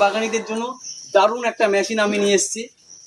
বাগানীদের জন্য দারুণ একটা মেশিন আমি নিয়ে এসেছি।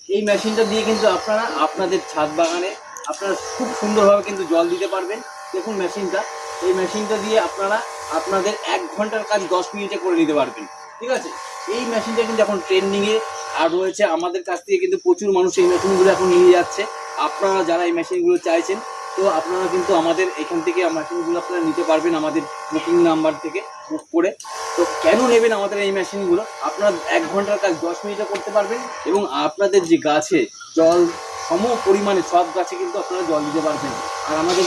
এই মেশিনটা দিয়ে কিন্তু আপনারা আপনাদের ছাদ বাগানে আপনারা খুব সুন্দরভাবে কিন্তু জল দিতে পারবেন। দেখুন মেশিনটা, এই মেশিনটা দিয়ে আপনারা আপনাদের 1 ঘন্টার কাজ 10 মিনিটে করে নিতে পারবেন। ঠিক আছে, এই মেশিনটা কিন্তু এখন ট্রেন্ডিংয়ে আর রয়েছে। আমাদের কাছ থেকে কিন্তু প্রচুর মানুষ এই মেশিনগুলো এখন নিয়ে যাচ্ছে। আপনারা যারা এই মেশিনগুলো চাইছেন, তো আপনারা কিন্তু আমাদের এখান থেকে মেশিনগুলো আপনারা নিতে পারবেন আমাদের বুকিং নাম্বার থেকে বুক করে। তো কেন নেবেন আমাদের এই মেশিনগুলো? আপনারা 1 ঘন্টার কাজ 10 মিনিটে করতে পারবেন এবং আপনাদের যে গাছে জল সম পরিমাণে সব গাছে কিন্তু আপনারা জল দিতে পারবেন। আর আমাদের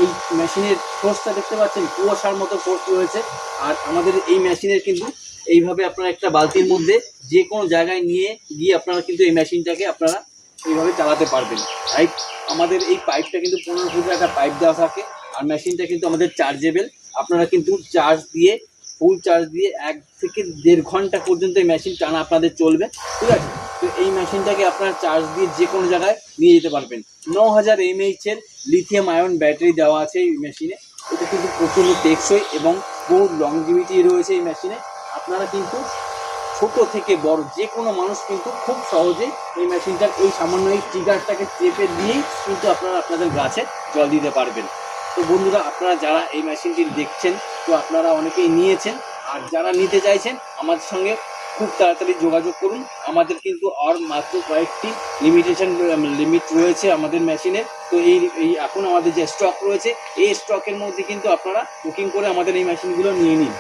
এই মেশিনের ফোর্সটা দেখতে পাচ্ছেন, কুয়াশার মতো ফোর্স রয়েছে। আর আমাদের এই মেশিনের কিন্তু এইভাবে আপনারা একটা বালতির মধ্যে যে কোনো জায়গায় নিয়ে গিয়ে আপনারা কিন্তু এই মেশিনটাকে আপনারা এইভাবে চালাতে পারবেন। আমাদের এই পাইপটা কিন্তু 15 ফুটের একটা পাইপ দেওয়া থাকে। আর মেশিনটা কিন্তু আমাদের চার্জেবল। আপনারা কিন্তু চার্জ দিয়ে ফুল চার্জ দিয়ে 1 থেকে 1.5 ঘন্টা পর্যন্ত এই মেশিন টানা আপনাদের চলবে। ঠিক আছে, তো এই মেশিনটাকে আপনারা চার্জ দিয়ে যে কোনো জায়গায় নিয়ে যেতে পারবেন। 9000 mAh এর লিথিয়াম আয়ন ব্যাটারি দেওয়া আছে এই মেশিনে। এটা কিন্তু প্রচুর টেকসই এবং বহু লংজিভিটি রয়েছে এই মেশিনে। আপনারা কিন্তু ছোট থেকে বড় যে কোনো মানুষ কিন্তু খুব সহজেই এই মেশিনটার এই সামান্য এই ট্রিগারটাকে চেপে দিয়েই কিন্তু আপনারা আপনাদের গাছে জল দিতে পারবেন। তো বন্ধুরা, আপনারা যারা এই মেশিনটি দেখছেন, তো আপনারা অনেকেই নিয়েছেন। আর যারা নিতে চাইছেন আমাদের সঙ্গে খুব তাড়াতাড়ি যোগাযোগ করুন। আমাদের কিন্তু আর মাত্র কয়েকটি লিমিট রয়েছে আমাদের মেশিনের। তো এই এখন আমাদের যে স্টক রয়েছে, এই স্টকের মধ্যে কিন্তু আপনারা বুকিং করে আমাদের এই মেশিনগুলো নিয়ে নিন।